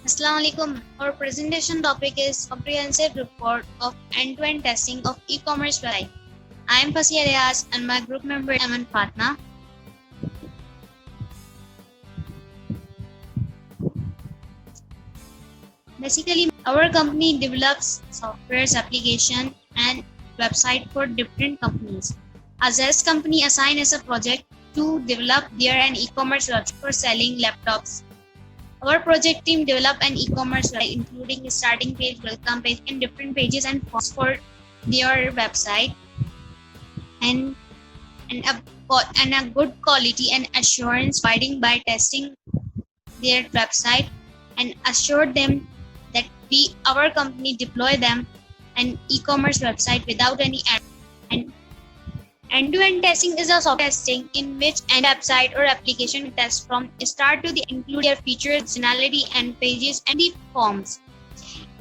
Assalamu alaikum. Our presentation topic is comprehensive report of end-to-end testing of e-commerce website. I am Fasia Riaz and my group member Aman Fatma. Basically, our company develops softwares, application and website for different companies. A Zest company assigned us a project to develop their an e-commerce website for selling laptops. Our project team developed an e-commerce website including a starting page, welcome page, and different pages and forms for their website, and a good quality and assurance providing by testing their website and assured them that our company deploy them an e-commerce website without any error. And end-to-end testing is a software testing in which an website or application test from start to the include their features, functionality, and pages and the forms.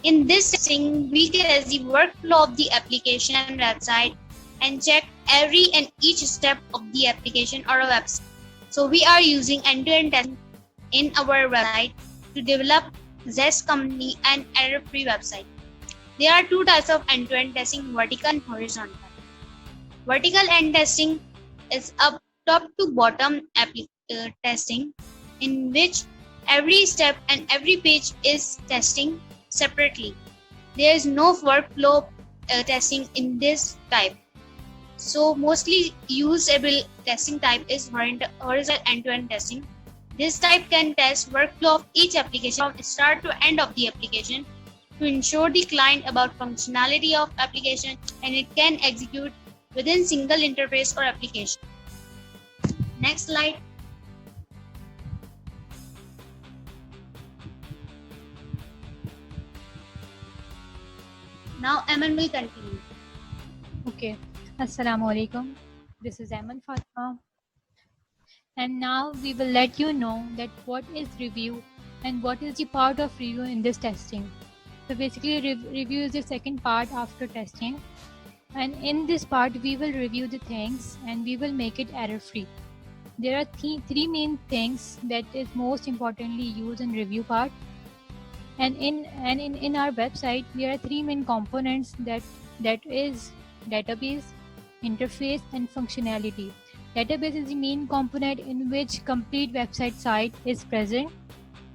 In this testing, we test the workflow of the application and website and check every and each step of the application or a website. So we are using end-to-end testing in our website to develop Zest company and error-free website. There are two types of end-to-end testing, vertical and horizontal. Vertical end testing is a top to bottom testing in which every step and every page is testing separately. There is no workflow testing in this type. So mostly usable testing type is horizontal end-to-end testing. This type can test workflow of each application from start to end of the application to ensure the client about functionality of application, and it can execute within single interface or application. Next slide. Now Aman will continue. Okay. Assalamu alaikum. This is Aman Fatma. And now we will let you know that what is review and what is the part of review in this testing. So basically review is the second part after testing. And in this part we will review the things and we will make it error free. There are three main things that is most importantly used in review part. And in our website there are three main components that is database, interface and functionality. Database is the main component in which complete website site is present,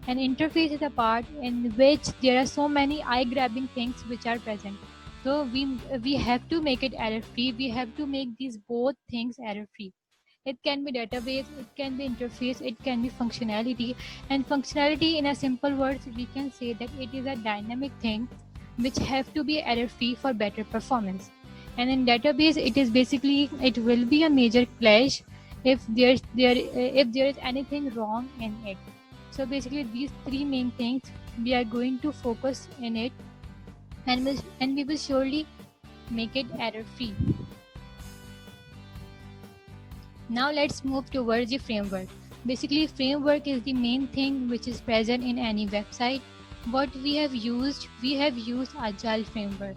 and interface is a part in which there are so many eye-grabbing things which are present. So we have to make it error free. We have to make these both things error free. It can be database, it can be interface, it can be functionality. And functionality, in a simple words, we can say that it is a dynamic thing which have to be error free for better performance. And in database, it is basically, it will be a major clash if there is anything wrong in it. So basically these three main things we are going to focus in it, and we will surely make it error free. Now let's move towards the framework. Basically framework is the main thing which is present in any website. What we have used Agile framework.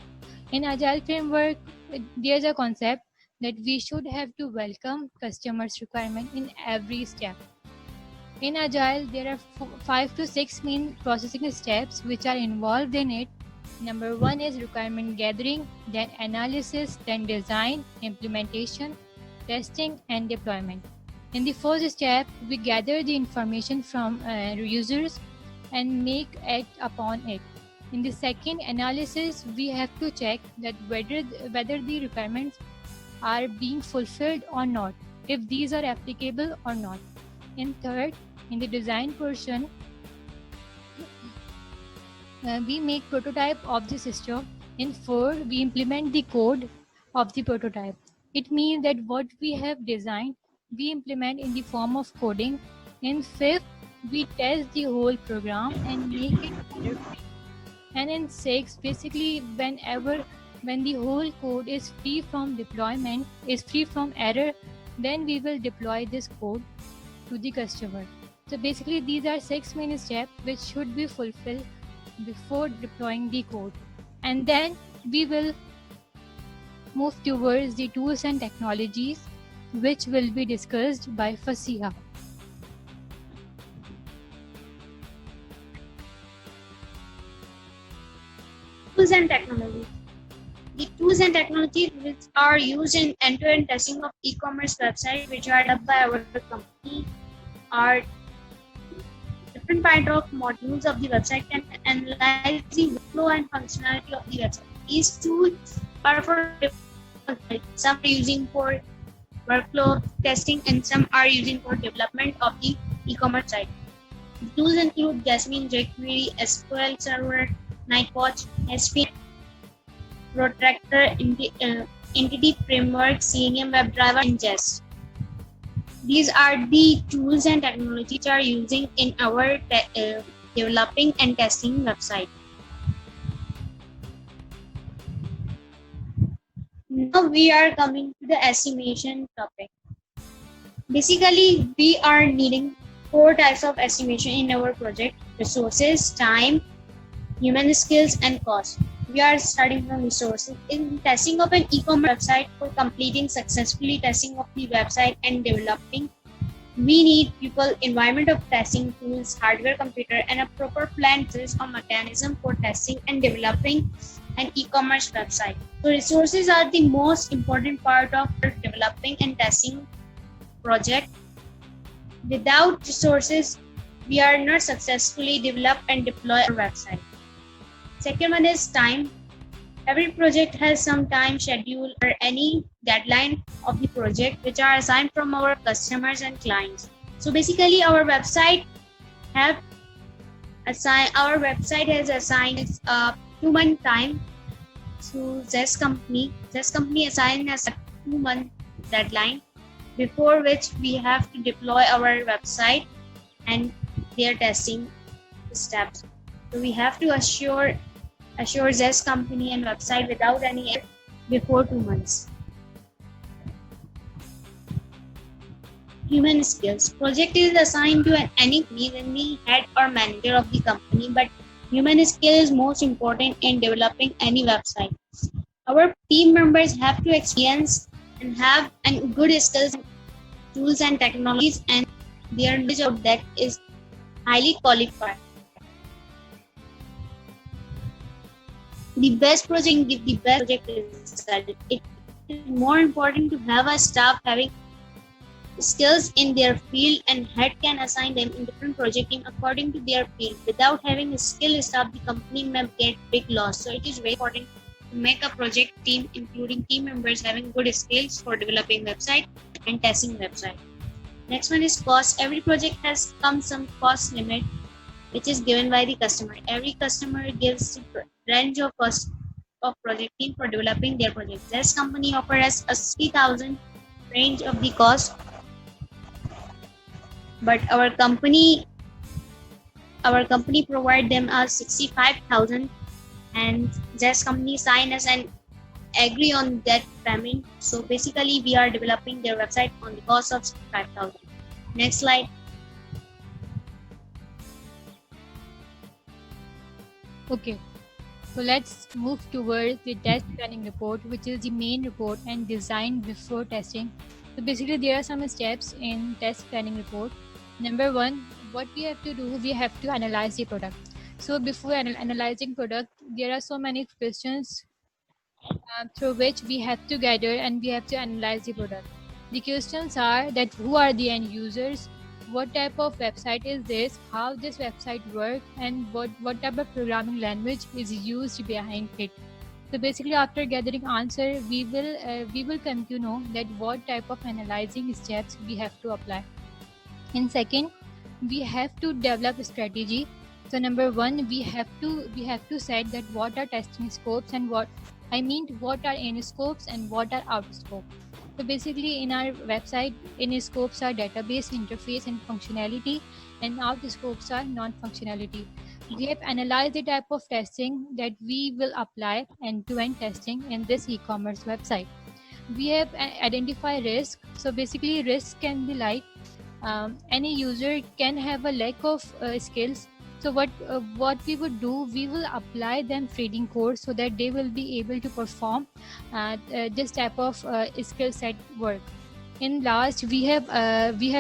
In Agile framework, there's a concept that we should have to welcome customers' requirement in every step. In Agile, there are 5 to 6 main processing steps which are involved in it. Number 1 is requirement gathering, then analysis, then design, implementation, testing and deployment. In the first step, we gather the information from users and make act upon it. In the second analysis, we have to check that whether the requirements are being fulfilled or not, if these are applicable or not. In third, in the design portion, we make prototype of the system. In fourth, we implement the code of the prototype. It means that what we have designed, we implement in the form of coding. In fifth, we test the whole program and make it error-free. And in sixth, basically when the whole code is free from deployment, is free from error, then we will deploy this code to the customer. So basically these are 6 main steps which should be fulfilled before deploying the code. And then we will move towards the tools and technologies which will be discussed by Fasiha. Tools and technology. The tools and technologies which are used in end-to-end testing of e-commerce websites, which are developed by our company, are different kind of modules of the website and analyze the workflow and functionality of the website. These tools are for different, some are using for workflow testing and some are using for development of the e-commerce site. The tools include Jasmine, jQuery, SQL Server, Nightwatch, SPM, Protractor, Entity Framework, Selenium WebDriver, and Jest. These are the tools and technologies which are using in our developing and testing website. Now we are coming to the estimation topic. Basically, we are needing 4 types of estimation in our project: resources, time, human skills, and cost. We are starting from resources. In testing of an e-commerce website, for completing successfully testing of the website and developing, we need people, environment of testing tools, hardware, computer, and a proper plan or mechanism for testing and developing an e-commerce website. So resources are the most important part of developing and testing project. Without resources, we are not successfully develop and deploy our website. Second one is time. Every project has some time schedule or any deadline of the project which are assigned from our customers and clients. So basically our website has assigned a 2-month time to Zest company. Zest company assigned us a 2-month deadline before which we have to deploy our website and their testing steps. So we have to assure Zest company and website without any error before 2 months. Human skills. Project is assigned to any head or manager of the company, but human skill is most important in developing any website. Our team members have to experience and have good skills, tools and technologies, and their knowledge of that is highly qualified. The best project give the best project result. It is more important to have a staff having skills in their field, and head can assign them in different project team according to their field. Without having a skill staff, the company may get big loss. So it is very important to make a project team including team members having good skills for developing website and testing website. Next one is cost. Every project has some cost limit which is given by the customer. Every customer gives range of cost of project team for developing their project. This company offers a 60,000 range of the cost, but our company provide them a 65,000, and this company sign us and agree on that payment. So basically we are developing their website on the cost of 65,000. Next slide. Okay, so let's move towards the test planning report, which is the main report and designed before testing. So basically there are some steps in test planning report. Number 1, what we have to do, we have to analyze the product. So before analyzing product, there are so many questions through which we have to gather and we have to analyze the product. The questions are that who are the end users, what type of website is this, how this website works, and what type of programming language is used behind it. So basically after gathering answer, we will come to know that what type of analyzing steps we have to apply. And second, we have to develop a strategy. So number 1, we have to set that what are testing scopes and what are in scopes and what are out scope. So basically in our website, in scopes are database, interface and functionality, and out scopes are non-functionality. We have analyzed the type of testing that we will apply end-to-end testing in this e-commerce website. We have identified risk. So basically risk can be like any user can have a lack of skills. So what we would do, we will apply them trading course so that they will be able to perform this type of skill set work. In last, we have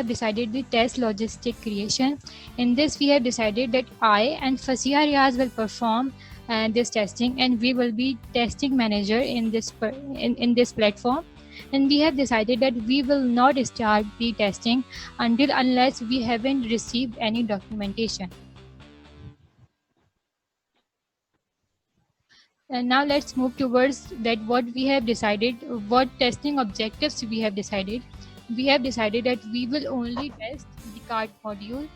decided the test logistic creation. In this, we have decided that I and Fasiha Riaz will perform this testing, and we will be testing manager in in this platform. And we have decided that we will not start the testing unless we haven't received any documentation. And now let's move towards that what we have decided, what testing objectives we have decided. We have decided that we will only test the cart module,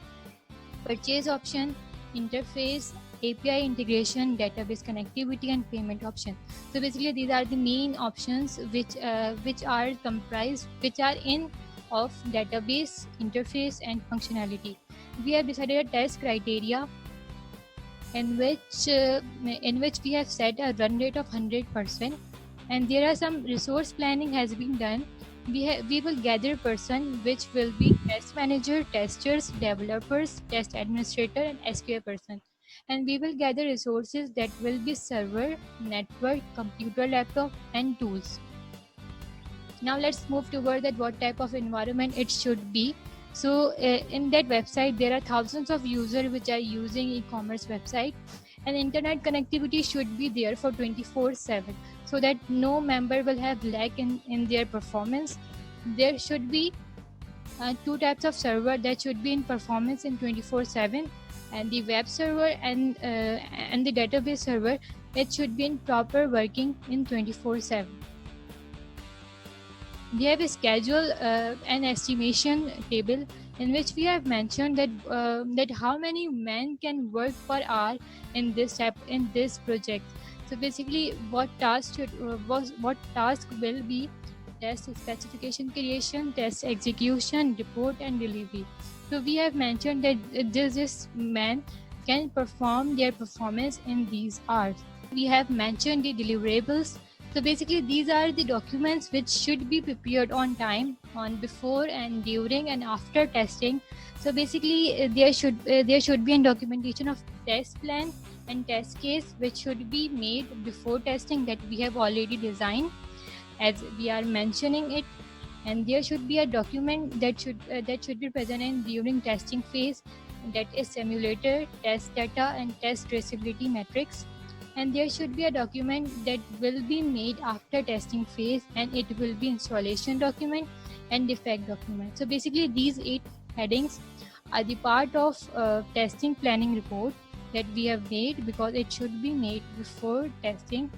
purchase option, interface, API integration, database connectivity, and payment option. So basically, these are the main options which are comprised, which are in of database, interface, and functionality. We have decided a test criteria in which we have set a run rate of 100%, and there are some resource planning has been done. We will gather person which will be test manager, testers, developers, test administrator, and SQA person, and we will gather resources that will be server, network, computer, laptop, and tools. Now let's move toward that what type of environment it should be. So in that website there are thousands of users which are using e-commerce website, and internet connectivity should be there for 24/7 so that no member will have lag in their performance. There should be two types of server that should be in performance in 24/7, and the web server and the database server, it should be in proper working in 24/7. We have a schedule and estimation table in which we have mentioned that how many men can work per hour in this project. So basically, what task will be test specification creation, test execution, report, and delivery. So we have mentioned that this man can perform their performance in these hours. We have mentioned the deliverables. So basically, these are the documents which should be prepared on time, on before and during and after testing. So basically, there should be a documentation of test plan and test case which should be made before testing that we have already designed, as we are mentioning it. And there should be a document that should be present in during testing phase, that is simulator, test data, and test traceability metrics. And there should be a document that will be made after testing phase, and it will be installation document and defect document. So basically, these 8 headings are the part of testing planning report that we have made, because it should be made before testing